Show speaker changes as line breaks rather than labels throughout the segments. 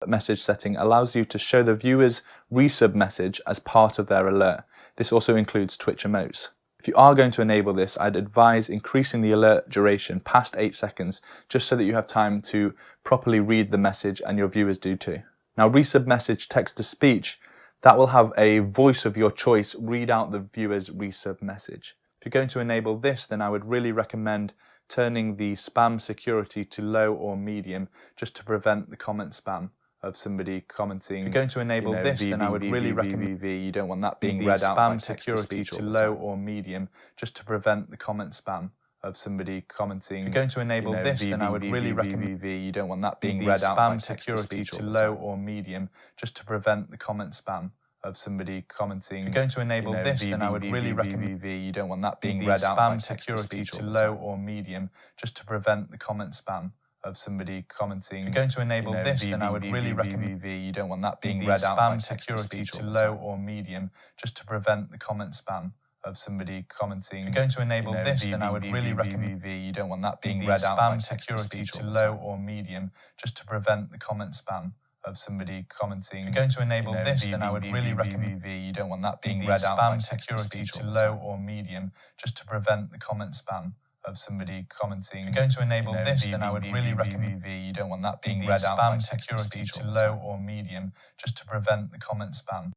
message setting allows you to show the viewer's resub message as part of their alert. This also includes Twitch emotes. If you are going to enable this, I'd advise increasing the alert duration past 8 seconds, just so that you have time to properly read the message and your viewers do too. Now, resub message text to speech, that will have a voice of your choice read out the viewer's resub message. If you're going to enable this, then I would really recommend turning the spam security to low or medium, just to prevent the comment spam of somebody commenting. If you're going to enable this, then I would really recommend you don't want that being read out by security to low or medium, just to prevent the comment spam of somebody commenting. If you're going to enable this, then I would really recommend you don't want that being read out by security to low or medium, just to prevent the comment spam of somebody commenting. If you're going to enable this, then I would really recommend you don't want that being read out by security to low or medium, just to prevent the comment spam of somebody commenting. If you're going to enable this, then I would really recommend you don't want that being read out by security to low or medium, just to prevent the comment spam of somebody commenting. If you're going to enable this, then I would really recommend you don't want that being read out by security to low or medium, just to prevent the comment spam of somebody commenting. If you're going to enable this, then I would really recommend you don't want that being read out by security to low or medium, just to prevent the comment spam of somebody commenting. If you're going to enable this, then I would really recommend you don't want that being read out by security to low or medium, just to prevent the comment spam.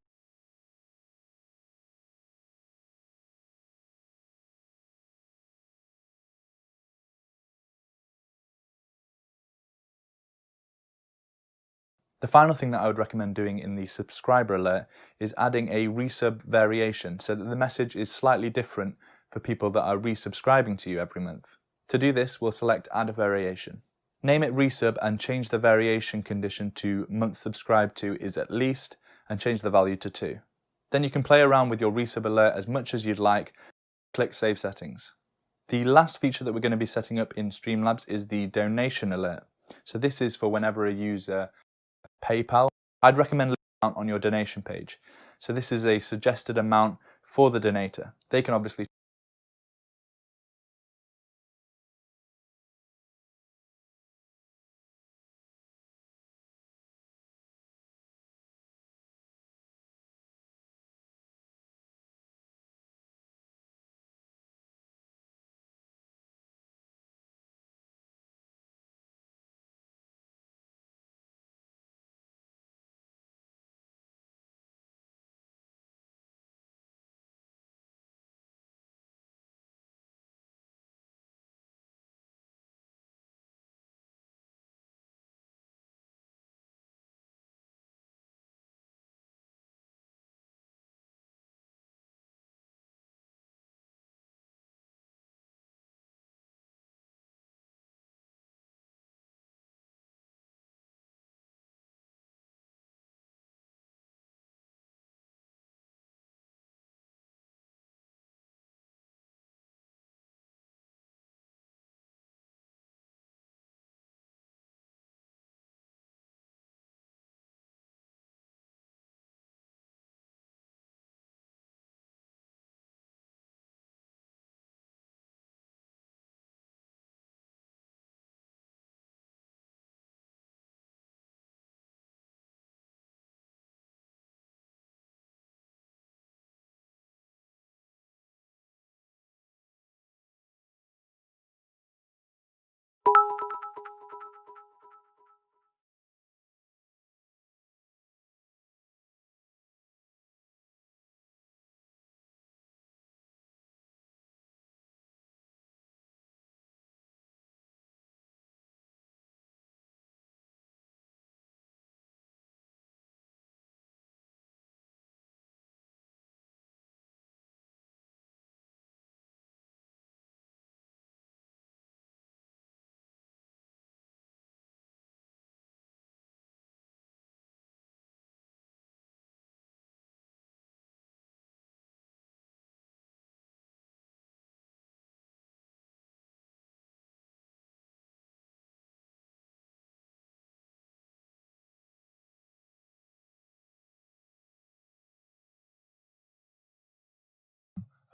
The final thing that I would recommend doing in the subscriber alert is adding a resub variation so that the message is slightly different for people that are resubscribing to you every month. To do this, we'll select Add a Variation. Name it Resub and change the variation condition to month subscribed to is at least, and change the value to 2. Then you can play around with your resub alert as much as you'd like. Click Save Settings. The last feature that we're going to be setting up in Streamlabs is the donation alert. So this is for whenever a user PayPal. I'd recommend leaving an amount on your donation page. So this is a suggested amount for the donator. They can obviously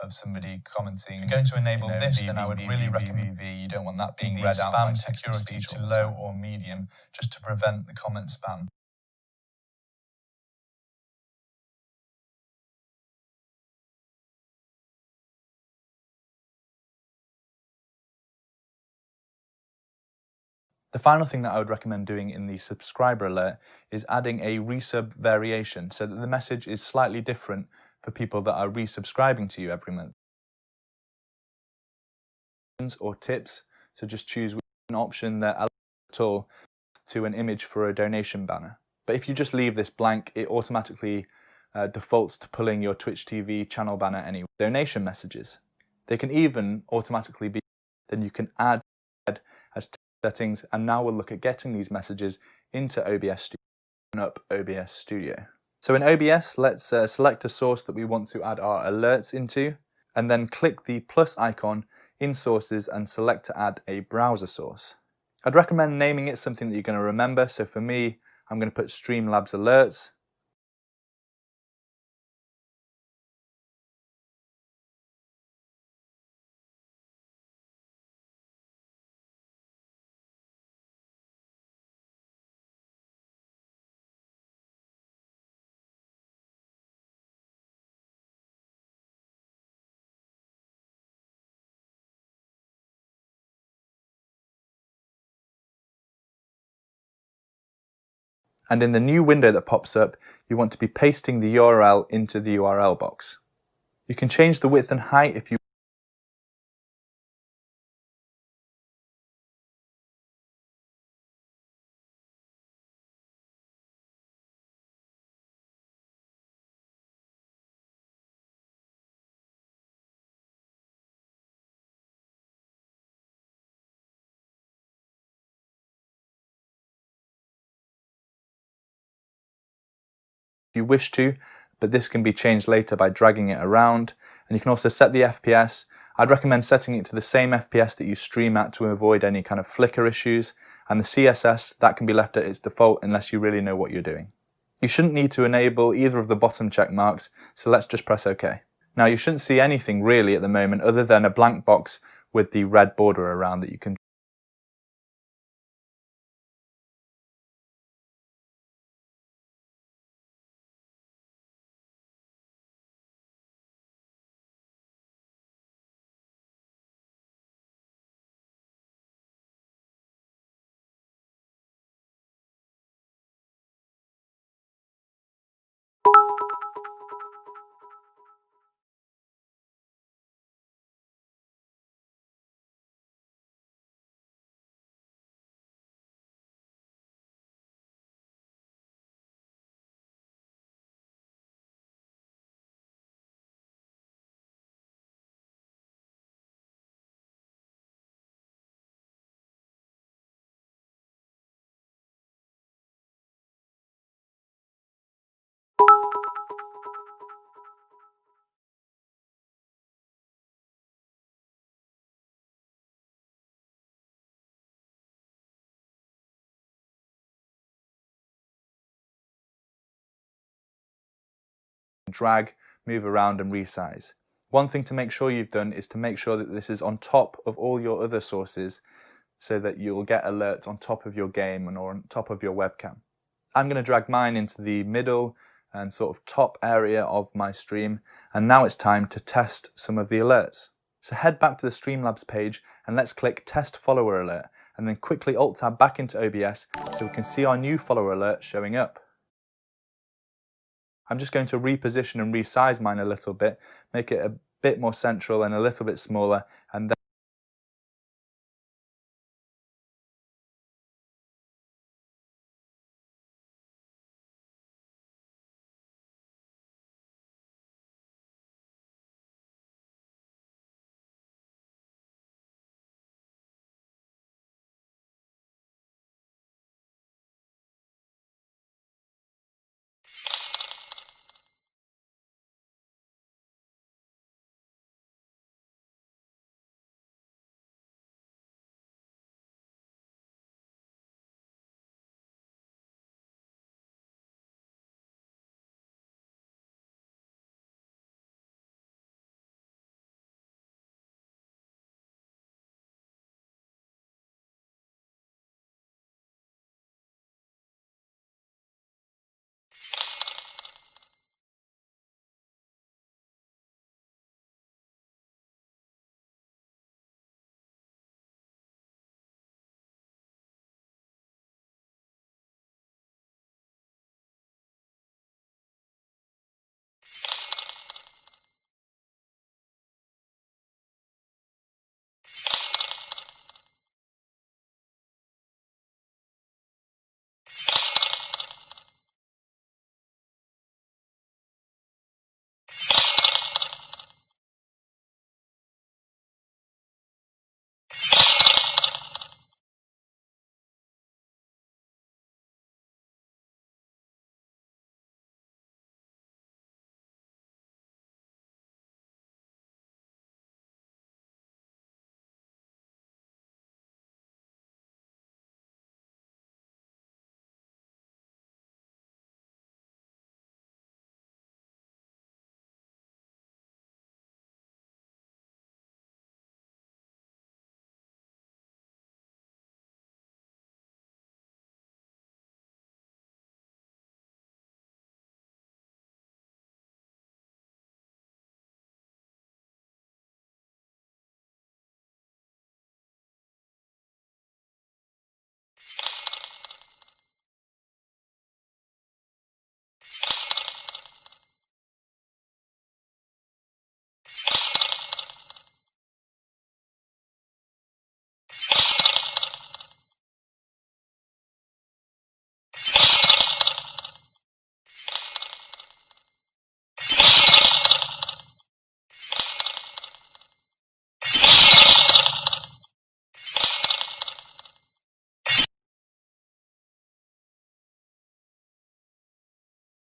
of somebody commenting. If you're going to enable this, then I would really recommend you don't want that being read out by security to low or medium, just to prevent the comment spam. The final thing that I would recommend doing in the subscriber alert is adding a resub variation so that the message is slightly different for people that are resubscribing to you every month. Or tips, so just choose an option that allows at all to an image for a donation banner. But if you just leave this blank, it automatically defaults to pulling your Twitch TV channel banner anyway. Donation messages. They can even automatically be, then you can add as settings, and now we'll look at getting these messages into OBS Studio. Open up OBS Studio. So in OBS, let's select a source that we want to add our alerts into, and then click the plus icon in sources and select to add a browser source. I'd recommend naming it something that you're going to remember. So for me, I'm going to put Streamlabs Alerts. And in the new window that pops up, you want to be pasting the URL into the URL box. You can change the width and height if you wish to, but this can be changed later by dragging it around. And you can also set the FPS. I'd recommend setting it to the same FPS that you stream at to avoid any kind of flicker issues. And the CSS, that can be left at its default unless you really know what you're doing. You shouldn't need to enable either of the bottom check marks, so let's just press OK. Now you shouldn't see anything really at the moment other than a blank box with the red border around that you can drag, move around and resize. One thing to make sure you've done is to make sure that this is on top of all your other sources so that you'll get alerts on top of your game and or on top of your webcam. I'm going to drag mine into the middle and sort of top area of my stream, and now it's time to test some of the alerts. So head back to the Streamlabs page and let's click Test Follower Alert, and then quickly Alt-Tab back into OBS so we can see our new follower alert showing up. I'm just going to reposition and resize mine a little bit, make it a bit more central and a little bit smaller, and then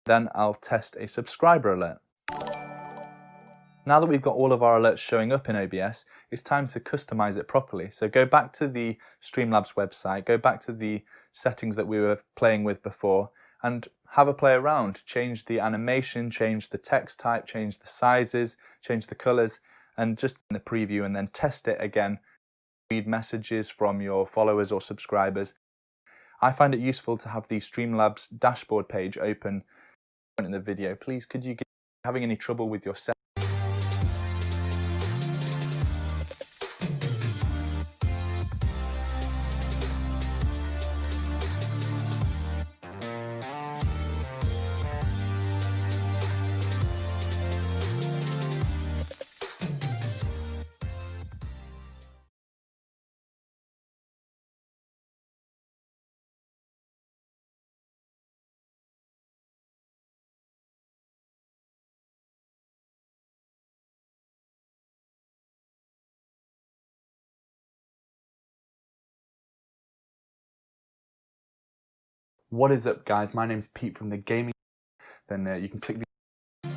Then I'll test a subscriber alert. Now that we've got all of our alerts showing up in OBS, it's time to customize it properly. So go back to the Streamlabs website, go back to the settings that we were playing with before, and have a play around. Change the animation, change the text type, change the sizes, change the colors, and just in the preview, and then test it again. Read messages from your followers or subscribers. I find it useful to have the Streamlabs dashboard page open in the video. Please, could you get having any trouble with your settings? What is up, guys? My name's Pete from the Gaming. Then you can click the...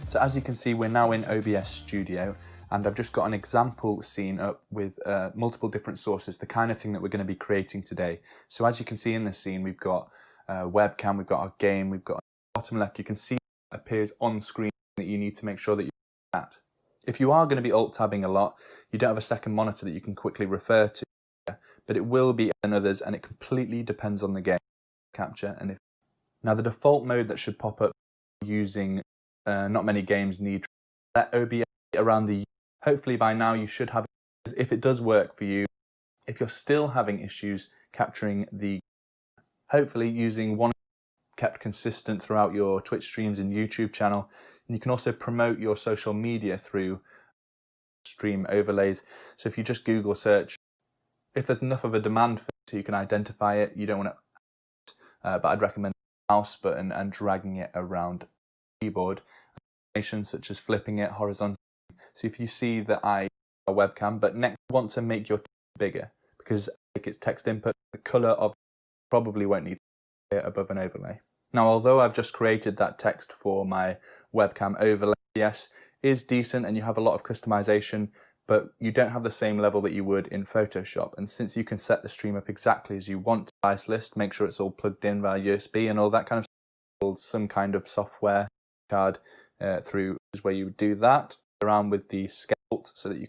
So as you can see, we're now in OBS Studio, and I've just got an example scene up with multiple different sources, the kind of thing that we're going to be creating today. So as you can see in this scene, we've got webcam, we've got our game, we've got bottom left, you can see it appears on screen that you need to make sure that you do that. If you are going to be alt-tabbing a lot, you don't have a second monitor that you can quickly refer to, but it will be in others, and it completely depends on the game capture. And if now the default mode that should pop up using not many games need that OBS around the... Hopefully by now you should have, if it does work for you. If you're still having issues capturing the, hopefully using one kept consistent throughout your Twitch streams and YouTube channel, and you can also promote your social media through stream overlays. So if you just Google search, if there's enough of a demand for it so you can identify it, you don't want to but I'd recommend the mouse button and dragging it around the keyboard. Animations such as flipping it horizontally. So if you see that I have a webcam, but next you want to make your text bigger, because like it's text input, the color of probably won't need to be above an overlay. Now, although I've just created that text for my webcam overlay, yes, is decent and you have a lot of customization, but you don't have the same level that you would in Photoshop. And since you can set the stream up exactly as you want, device list, make sure it's all plugged in via USB and all that kind of stuff, some kind of software card through is where you would do that. Around with the scale so that you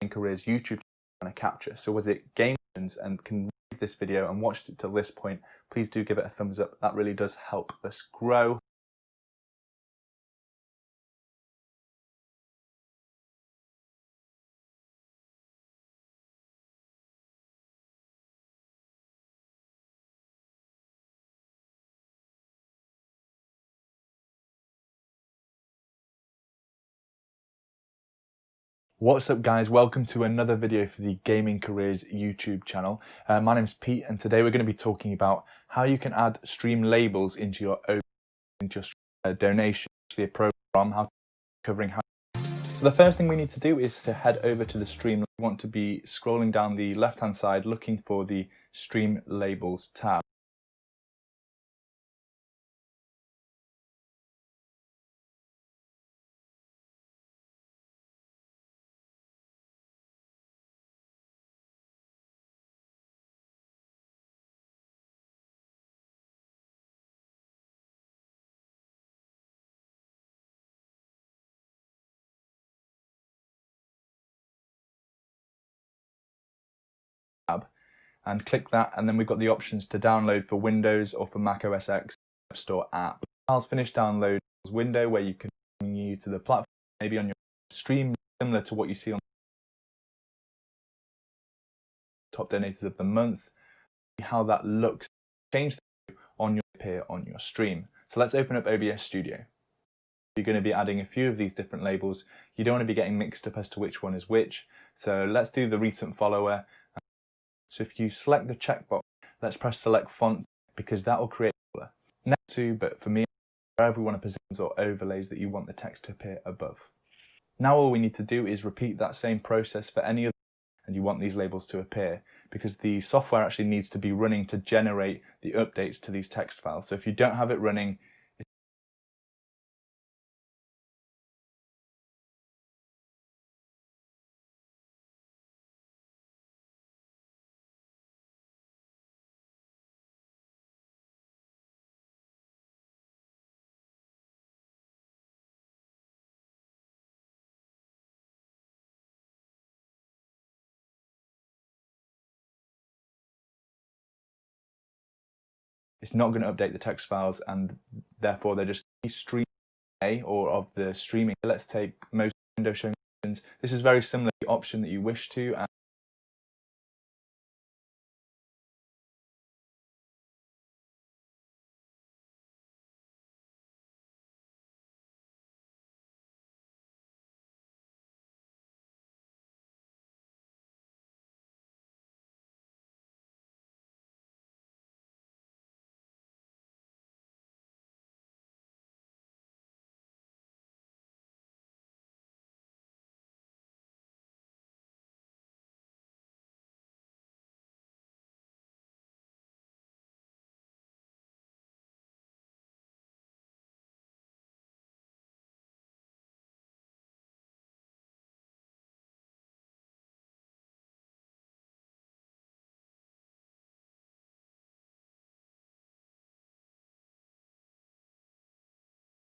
can careers YouTube kind of capture. So was it Game and can leave this video and watched it till this point, please do give it a thumbs up. That really does help us grow. What's up, guys? Welcome to another video for the Gaming Careers YouTube channel. My name's Pete, and today we're going to be talking about how you can add stream labels into your donation, actually a program, how covering how. So the first thing we need to do is to head over to the stream. We want to be scrolling down the left-hand side, looking for the Stream Labels tab. And click that, and then we've got the options to download for Windows or for Mac OS X App Store app. Files finish download window where you can continue to the platform, maybe on your stream, similar to what you see on top donators of the month, how that looks, change on your appear on your stream. So let's open up OBS Studio. You're going to be adding a few of these different labels. You don't want to be getting mixed up as to which one is which. So let's do the recent follower. So if you select the checkbox, let's press select font, because that will create color. Next to, but for me, wherever we want to position or overlays that you want the text to appear above. Now all we need to do is repeat that same process for any other, and you want these labels to appear, because the software actually needs to be running to generate the updates to these text files. So if you don't have it running, it's not going to update the text files, and therefore they're just stream or of the streaming. Let's take most window showing options. This is very similar to the option that you wish to,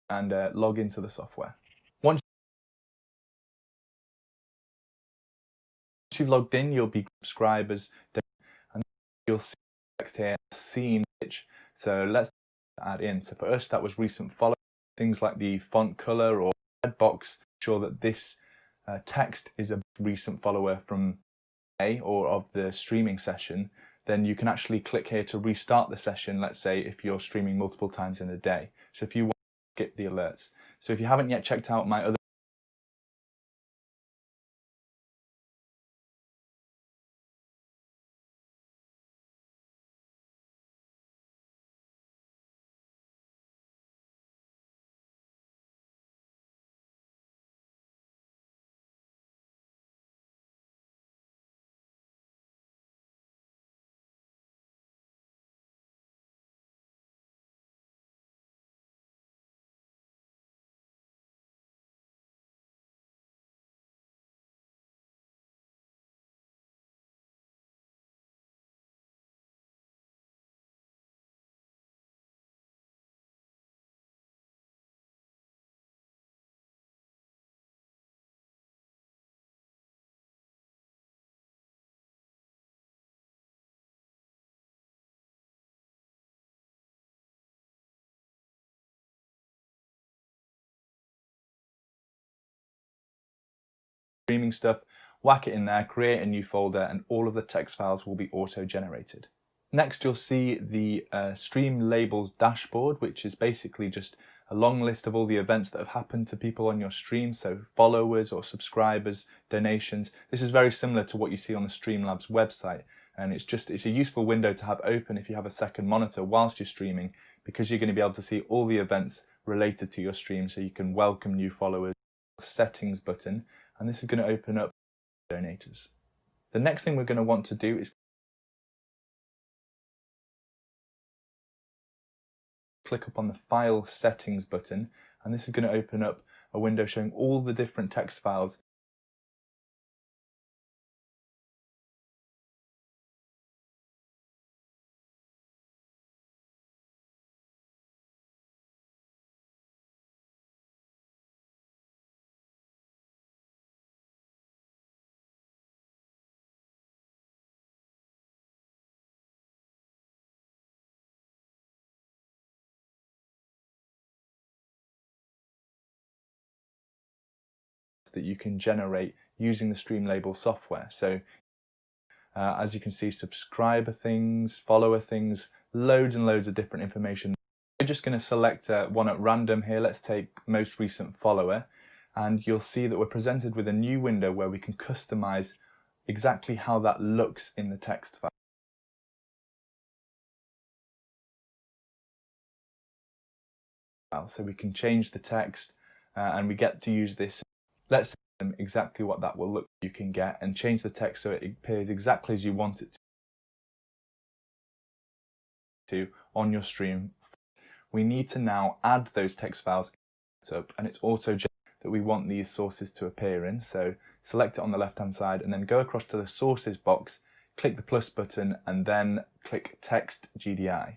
and log into the software. Once you've logged in, you'll be subscribers, and you'll see text here, seen image. So let's add in. So for us, that was recent follow. Things like the font color or red box, ensure that this text is a recent follower from A or of the streaming session. Then you can actually click here to restart the session, let's say if you're streaming multiple times in a day. So if you want to skip the alerts. So if you haven't yet checked out my other streaming stuff, whack it in there, create a new folder, and all of the text files will be auto-generated. Next, you'll see the stream labels dashboard, which is basically just a long list of all the events that have happened to people on your stream, so followers or subscribers, donations. This is very similar to what you see on the Streamlabs website, and it's a useful window to have open if you have a second monitor whilst you're streaming, because you're going to be able to see all the events related to your stream, so you can welcome new followers. Settings button, and this is going to open up donators. The next thing we're going to want to do is click up on the File Settings button, and this is going to open up a window showing all the different text files that you can generate using the Stream Label software. So as you can see, subscriber things, follower things, loads and loads of different information. We're just going to select one at random here. Let's take most recent follower, and you'll see that we're presented with a new window where we can customize exactly how that looks in the text file. So we can change the text and we get to use this. Let's see exactly what that will look like. You can get and change the text so it appears exactly as you want it to on your stream. We need to now add those text files up, and it's also that we want these sources to appear in. So select it on the left hand side and then go across to the sources box, click the plus button, and then click text GDI.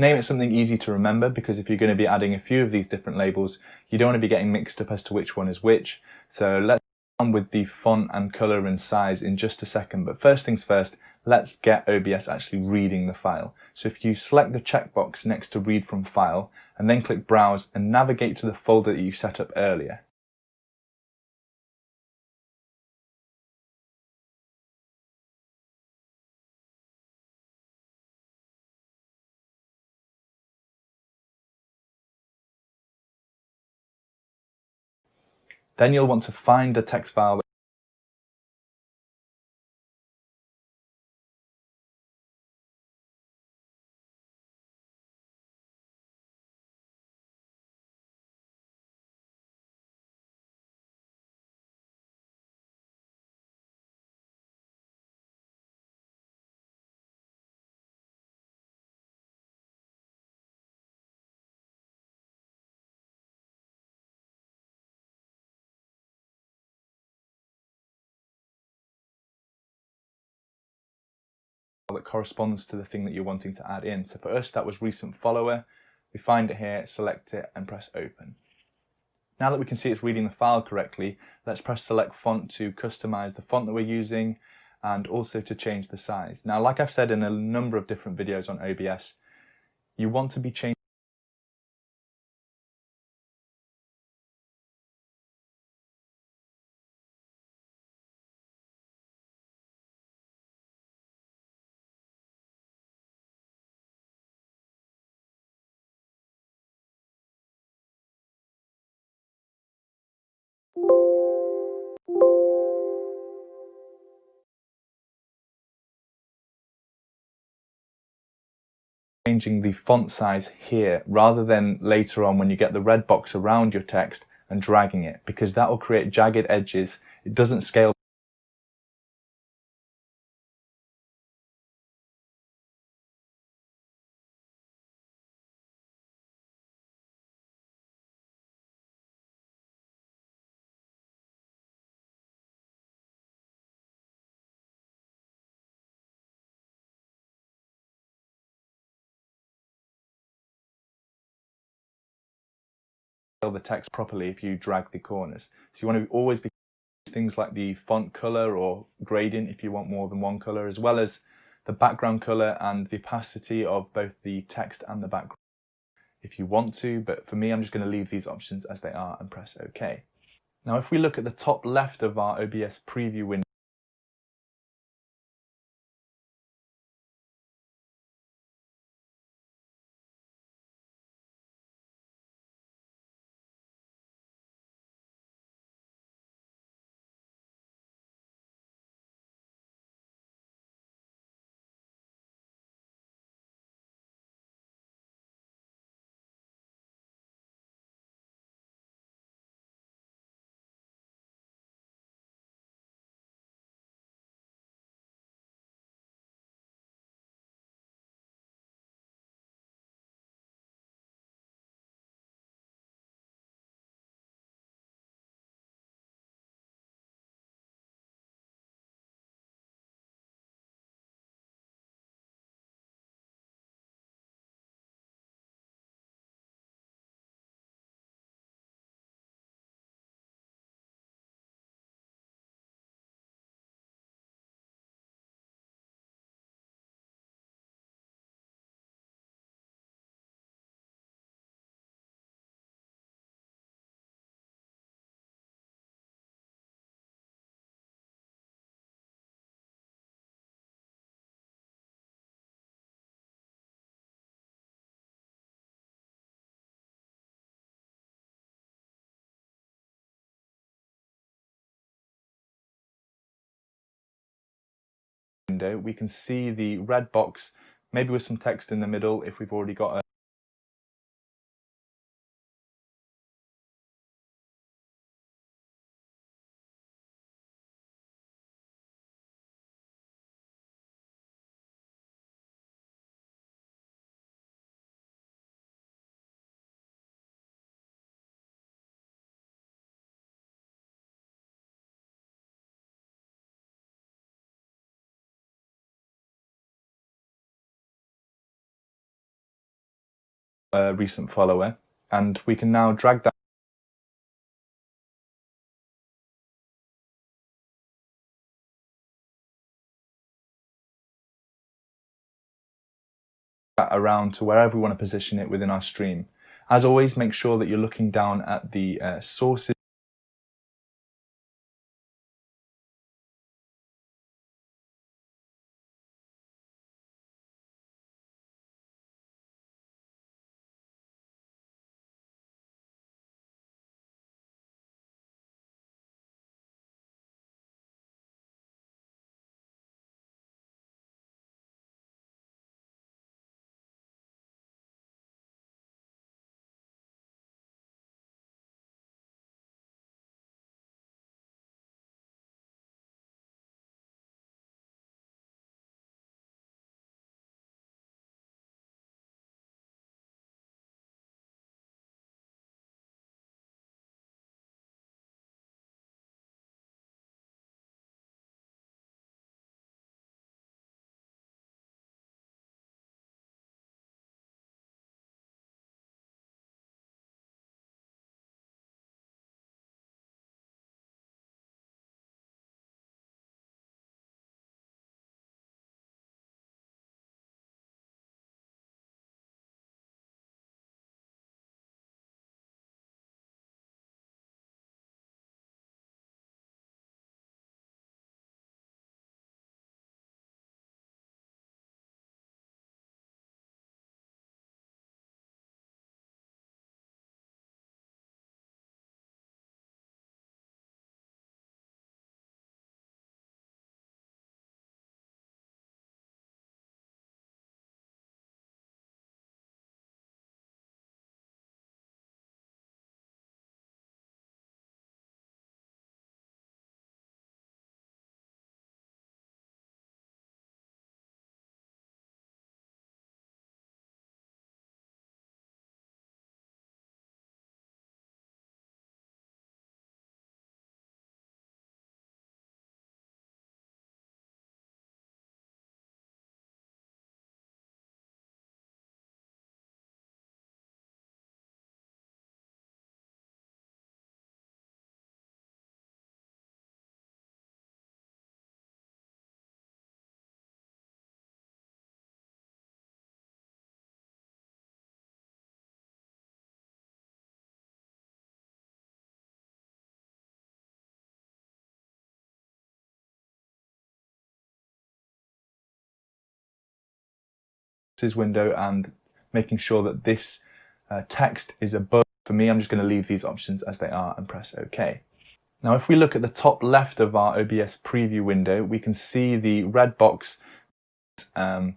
Name it something easy to remember, because if you're going to be adding a few of these different labels, you don't want to be getting mixed up as to which one is which. So let's get on with the font and color and size in just a second. But first things first, let's get OBS actually reading the file. So if you select the checkbox next to read from file and then click browse and navigate to the folder that you set up earlier. Then you'll want to find the text file that corresponds to the thing that you're wanting to add in. So for us, that was recent follower. We find it here, select it and press open. Now that we can see it's reading the file correctly, let's press select font to customize the font that we're using and also to change the size. Now, like I've said in a number of different videos on OBS, you want to be changing the font size here rather than later on when you get the red box around your text and dragging it, because that will create jagged edges. It doesn't scale the text properly if you drag the corners. So you want to always be things like the font color or gradient if you want more than one color, as well as the background color and the opacity of both the text and the background if you want to, but for me I'm just going to leave these options as they are and press OK. Now if we look at the top left of our OBS preview window, we can see the red box, maybe with some text in the middle if we've already got a a recent follower, and we can now drag that around to wherever we want to position it within our stream. As always, make sure that you're looking down at the sources window and making sure that this text is above. For me, I'm just going to leave these options as they are and press OK. Now, if we look at the top left of our OBS preview window, we can see the red box, the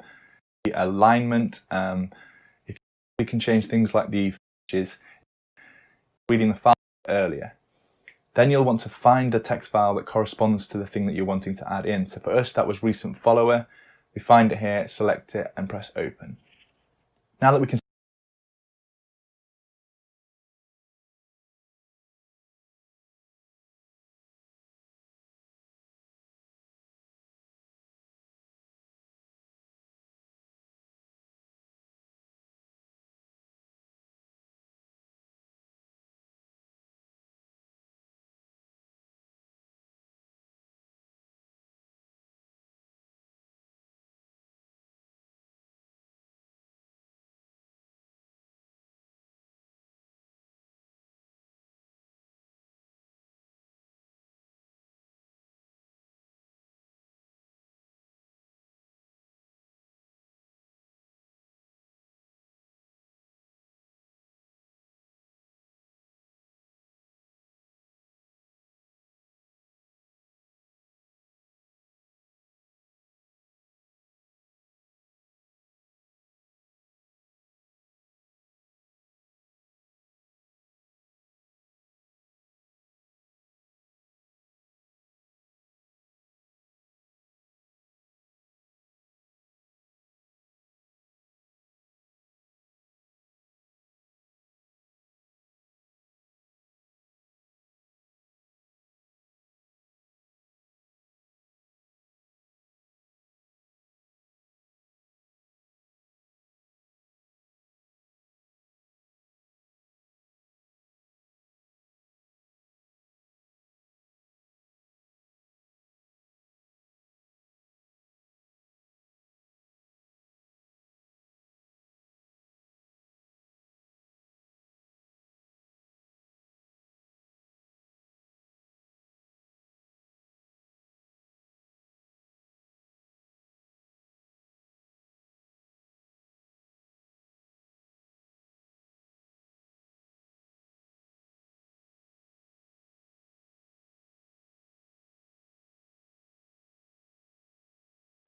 alignment. If we can change things like the images, reading the file earlier. Then you'll want to find the text file that corresponds to the thing that you're wanting to add in. So for us, that was recent follower. We find it here, select it, and press open. Now that we can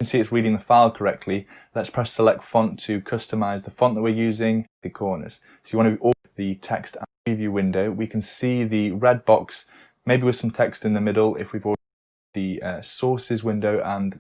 can see it's reading the file correctly. Let's press select font to customize the font that we're using, the corners. So you want to open the text and preview window. We can see the red box, maybe with some text in the middle if we've already the sources window and